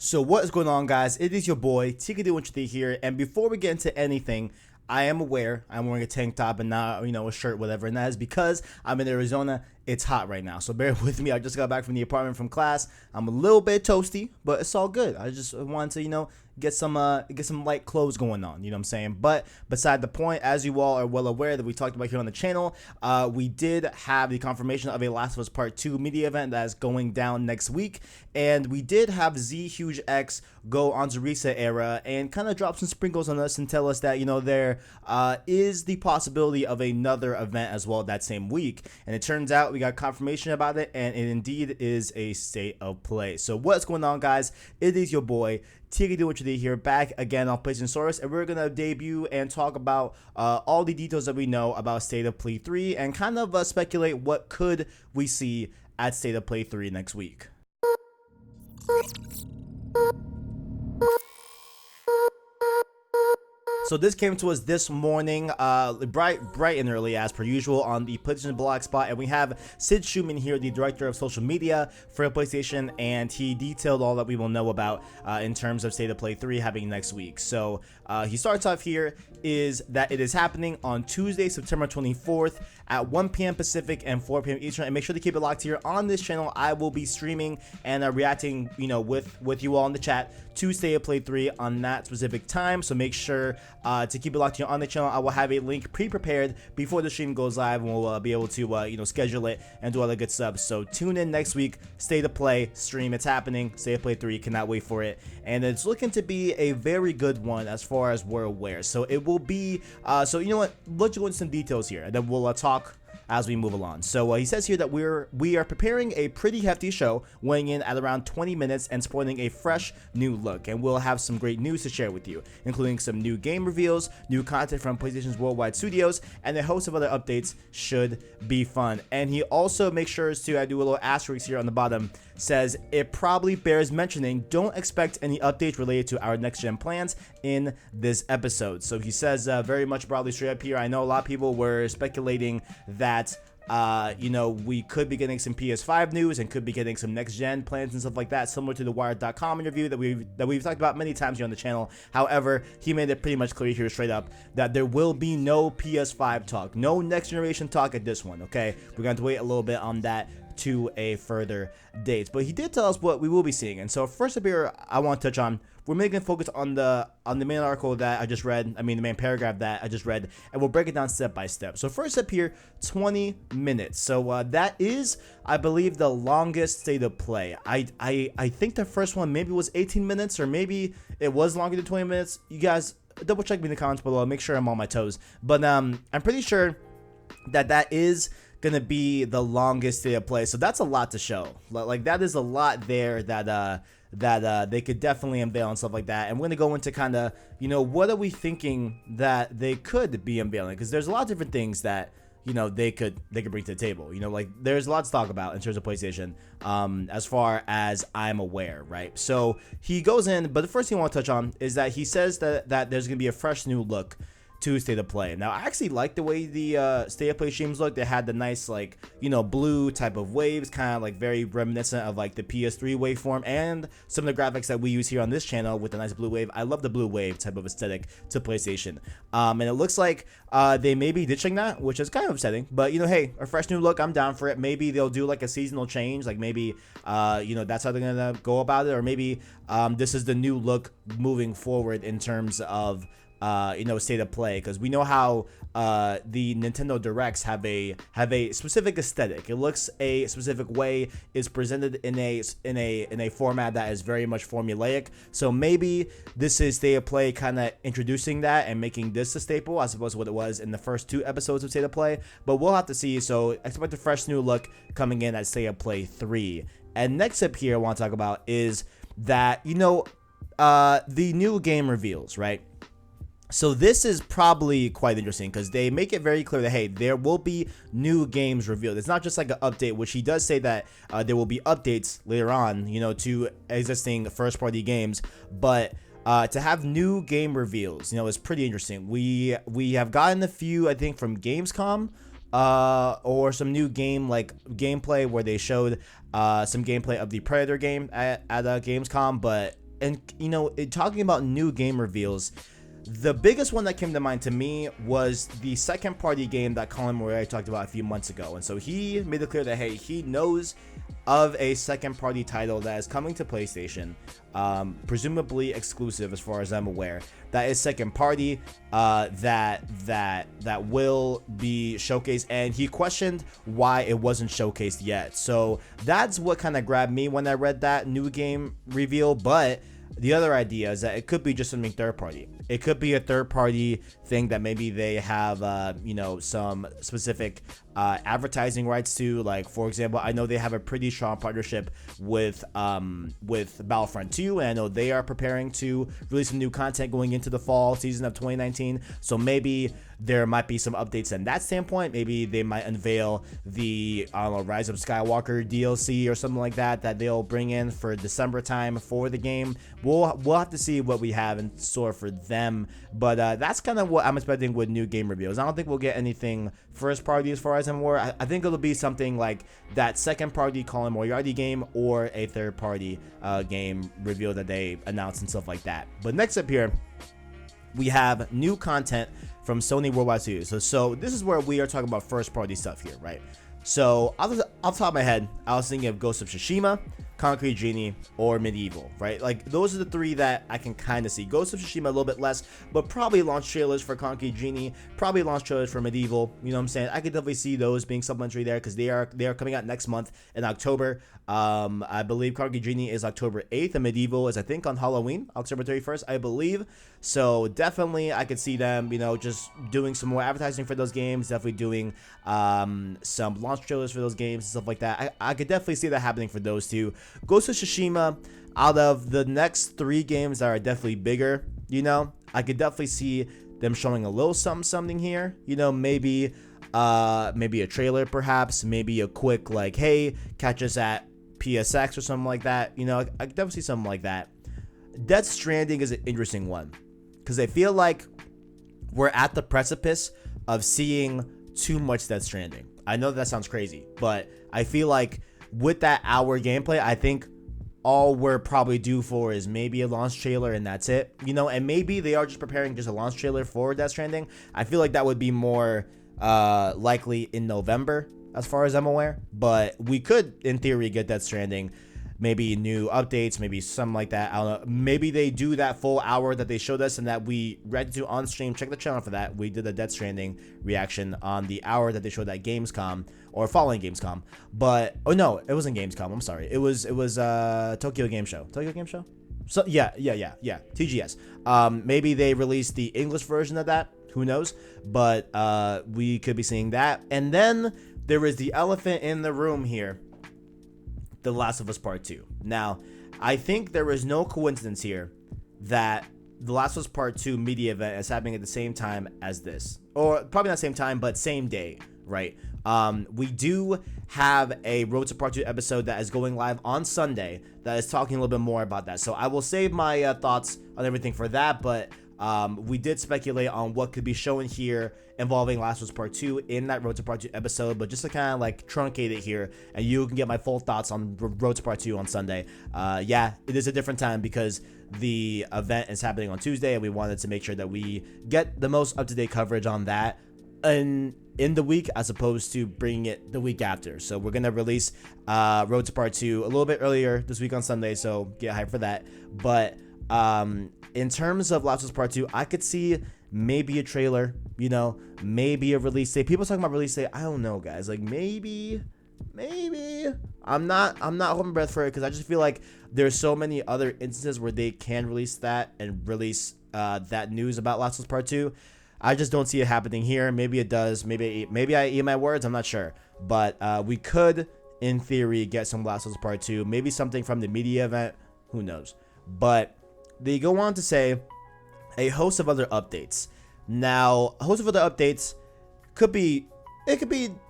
So what is going on, guys? It is your boy TKD here, and before we get into anything, I am aware I'm wearing a tank top and not, a shirt, whatever, and that is because I'm in Arizona. It's hot right now, so bear with me. I just got back from the apartment from class. I'm a little bit toasty, but it's all good. I just wanted to, get some light clothes going on. You know what I'm saying? But beside the point, as you all are well aware that we talked about here on the channel, we did have the confirmation of a Last of Us Part 2 media event that is going down next week, and we did have Z Huge X go onto Reset Era and kind of drop some sprinkles on us and tell us that there is the possibility of another event as well that same week, and it turns out we got confirmation about it, and it indeed is a state of play. So what's going on, guys? It is your boy TKD here, back again on PlayStation Source, and we're gonna debut and talk about all the details that we know about State of Play 3 and kind of speculate what could we see at State of Play 3 next week. So this came to us this morning, bright and early as per usual on the PlayStation blog spot, and we have Sid Schumann here, the director of social media for PlayStation, and he detailed all that we will know about in terms of State of Play 3 happening next week. So he starts off here is that it is happening on Tuesday, September 24th at 1 p.m. Pacific and 4 p.m. Eastern, and make sure to keep it locked here on this channel. I will be streaming and reacting, with you all in the chat to State of Play 3 on that specific time. So make sure to keep it locked here on the channel. I will have a link pre-prepared before the stream goes live, and we'll be able to schedule it and do all the good stuff. So tune in next week. State of Play stream. It's happening. State of Play 3. Cannot wait for it, and it's looking to be a very good one as far as we're aware. So it will be. So you know what? Let's go into some details here, and then we'll talk as we move along. So he says here that we are preparing a pretty hefty show, weighing in at around 20 minutes and sporting a fresh new look, and we'll have some great news to share with you, including some new game reveals, new content from PlayStation's worldwide studios, and a host of other updates. Should be fun. And he also makes sure to do a little asterisk here on the bottom, says it probably bears mentioning, don't expect any updates related to our next gen plans in this episode. So he says very much broadly straight up here. I know a lot of people were speculating that we could be getting some PS5 news and could be getting some next gen plans and stuff like that, similar to the Wired.com interview that we've talked about many times here on the channel. However, he made it pretty much clear here straight up that there will be no PS5 talk, no next generation talk at this one. Okay, we're going to wait a little bit on that to a further date, but he did tell us what we will be seeing. And so first up here, I want to touch on, we're making focus on the main article that I just read, the main paragraph that I just read, and we'll break it down step by step. So first up here, 20 minutes. So that is, I believe, the longest State of Play. I think the first one maybe was 18 minutes, or maybe it was longer than 20 minutes. You guys double check me in the comments below, make sure I'm on my toes. But I'm pretty sure that is gonna be the longest State of Play. So that's a lot to show. Like that is a lot there that they could definitely unveil and stuff like that. And we're gonna go into kind of, what are we thinking that they could be unveiling, because there's a lot of different things that they could bring to the table. Like there's a lot to talk about in terms of PlayStation, as far as I'm aware, right? So he goes in, but the first thing I want to touch on is that he says that there's gonna be a fresh new look to State of Play. Now, I actually like the way the State of Play streams look. They had the nice, blue type of waves, kind of like very reminiscent of like the PS3 waveform, and some of the graphics that we use here on this channel with the nice blue wave. I love the blue wave type of aesthetic to PlayStation. And it looks like they may be ditching that, which is kind of upsetting. But, hey, a fresh new look, I'm down for it. Maybe they'll do like a seasonal change. Like maybe, that's how they're going to go about it. Or maybe this is the new look moving forward in terms of State of Play, because we know how the Nintendo Directs have a specific aesthetic. It looks a specific way, is presented in a format that is very much formulaic. So maybe this is State of Play kind of introducing that and making this a staple, as opposed to what it was in the first 2 episodes of State of Play. But we'll have to see. So expect a fresh new look coming in at State of Play 3. And next up here I want to talk about is that the new game reveals, right? So this is probably quite interesting, because they make it very clear that, hey, there will be new games revealed. It's not just like an update, which he does say that there will be updates later on, to existing first-party games. But to have new game reveals, is pretty interesting. We have gotten a few, I think, from Gamescom, or some new gameplay where they showed some gameplay of the Predator game at Gamescom, but and talking about new game reveals, the biggest one that came to mind to me was the second party game that Colin Moriarty talked about a few months ago. And so he made it clear that, hey, he knows of a second party title that is coming to PlayStation, presumably exclusive as far as I'm aware, that is second party, that will be showcased, and he questioned why it wasn't showcased yet. So that's what kind of grabbed me when I read that new game reveal. But the other idea is that it could be just something third party. It could be a third party thing that maybe they have, some specific advertising rights to. Like, for example, I know they have a pretty strong partnership with Battlefront 2, and I know they are preparing to release some new content going into the fall season of 2019. So maybe there might be some updates in that standpoint. Maybe they might unveil the Rise of Skywalker DLC or something like that they'll bring in for December time for the game. We'll have to see what we have in store for them, but that's kind of what I'm expecting with new game reveals. I don't think we'll get anything first party as far as I'm aware. I think it'll be something like that second party Colin Moriarty game or a third party game reveal that they announce and stuff like that. But next up here, we have new content from Sony Worldwide Studios. So this is where we are talking about first party stuff here, right? So off the top of my head, I was thinking of Ghost of Tsushima, Concrete Genie, or Medieval, right? Like, those are the three that I can kind of see. Ghost of Tsushima a little bit less, but probably launch trailers for Concrete Genie, probably launch trailers for Medieval. You know what I'm saying? I could definitely see those being supplementary there, because they are coming out next month in October. I believe Concrete Genie is October 8th, and Medieval is, I think, on Halloween, October 31st, I believe. So definitely I could see them, just doing some more advertising for those games, definitely doing some launch trailers for those games and stuff like that. I could definitely see that happening for those two. Ghost of Tsushima, out of the next three games that are definitely bigger, I could definitely see them showing a little something here. Maybe a trailer, perhaps, maybe a quick like, hey, catch us at PSX or something like that. I could definitely see something like that. Death Stranding is an interesting one, because I feel like we're at the precipice of seeing too much Death Stranding. I know that sounds crazy, but I feel like with that hour gameplay, I think all we're probably due for is maybe a launch trailer, and that's it. And maybe they are just preparing just a launch trailer for Death Stranding. I feel like that would be more likely in November, as far as I'm aware. But we could, in theory, get Death Stranding. Maybe new updates, maybe something like that. I don't know. Maybe they do that full hour that they showed us and that we read to on stream. Check the channel for that. We did a Death Stranding reaction on the hour that they showed at Gamescom, or following Gamescom. But no, it wasn't Gamescom. I'm sorry. It was Tokyo Game Show. Tokyo Game Show. So yeah. TGS. Maybe they released the English version of that. Who knows? But we could be seeing that. And then there is the elephant in the room here. The Last of Us Part 2. Now, I think there is no coincidence here that The Last of Us Part 2 media event is happening at the same time as this. Or probably not same time, but same day, right? We do have a Road to Part 2 episode that is going live on Sunday that is talking a little bit more about that. So I will save my thoughts on everything for that, but we did speculate on what could be shown here involving Last of Us Part 2 in that Road to Part 2 episode, but just to kind of like truncate it here, and you can get my full thoughts on Road to Part 2 on Sunday. Yeah, it is a different time because the event is happening on Tuesday, and we wanted to make sure that we get the most up-to-date coverage on that in the week, as opposed to bringing it the week after. So we're gonna release Road to Part 2 a little bit earlier this week on Sunday, so get hyped for that. But in terms of Last of Us Part 2, I could see maybe a trailer, maybe a release date. People talking about release date. I don't know, guys. Like, maybe. I'm not holding breath for it, because I just feel like there's so many other instances where they can release that and release that news about Last of Us Part 2. I just don't see it happening here. Maybe it does. Maybe I eat my words. I'm not sure. But we could, in theory, get some Last of Us Part 2. Maybe something from the media event. Who knows? But they go on to say a host of other updates. Now, a host of other updates could be,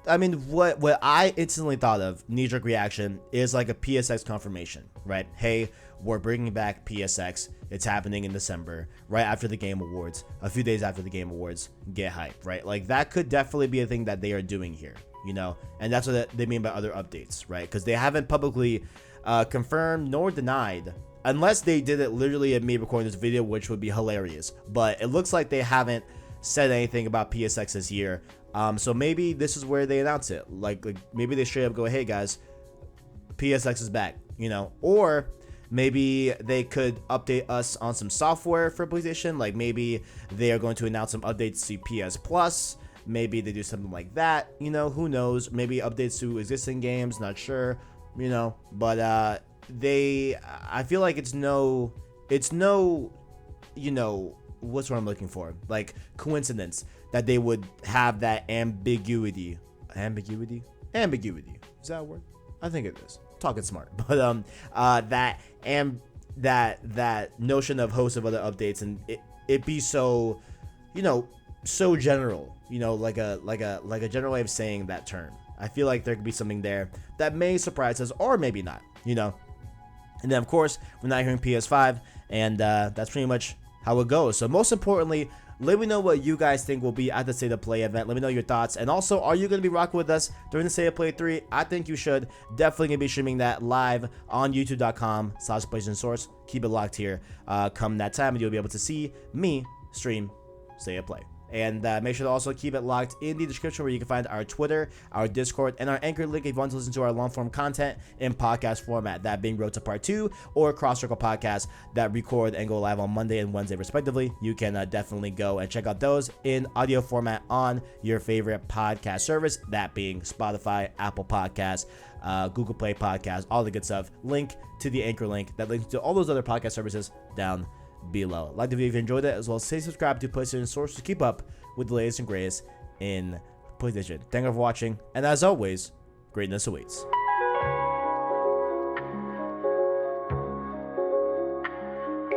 I mean, what I instantly thought of, knee-jerk reaction, is like a PSX confirmation, right? Hey, we're bringing back PSX. It's happening in December, right after the Game Awards, a few days after the Game Awards. Get hyped, right? Like, that could definitely be a thing that they are doing here, and that's what they mean by other updates, right? Because they haven't publicly confirmed nor denied unless they did it literally at me recording this video, which would be hilarious. But it looks like they haven't said anything about PSX this year. So maybe this is where they announce it. Like maybe they straight up go, hey guys, PSX is back, you know, or maybe they could update us on some software for PlayStation. Like maybe they are going to announce some updates to PS Plus. Maybe they do something like that, you know, who knows? Maybe updates to existing games, not sure, you know, but I feel like it's no, you know, what's what I'm looking for? Like coincidence that they would have that ambiguity. Ambiguity? Is that a word? I think it is. Talking smart, but that notion of host of other updates and it be so, you know, so general, you know, like a general way of saying that term. I feel like there could be something there that may surprise us or maybe not, you know. And then of course we're not hearing PS5, and that's pretty much how it goes. So most importantly, let me know what you guys think will be at the State of Play event. Let me know your thoughts. And also, are you going to be rocking with us during the State of Play 3? I think you should. Definitely going to be streaming that live on youtube.com/PlayStation Source. Keep it locked here. Come that time, and you'll be able to see me stream State of Play. And make sure to also keep it locked in the description, where you can find our Twitter, our Discord, and our Anchor link if you want to listen to our long-form content in podcast format, that being Road to Part 2 or Cross Circle Podcast that record and go live on Monday and Wednesday respectively. You can definitely go and check out those in audio format on your favorite podcast service, that being Spotify, Apple Podcasts, Google Play Podcasts, all the good stuff. Link to the Anchor link that links to all those other podcast services down below. Like the video if you enjoyed it, as well as stay subscribed to PlayStation Source to keep up with the latest and greatest in PlayStation. Thank you for watching, and as always, greatness awaits.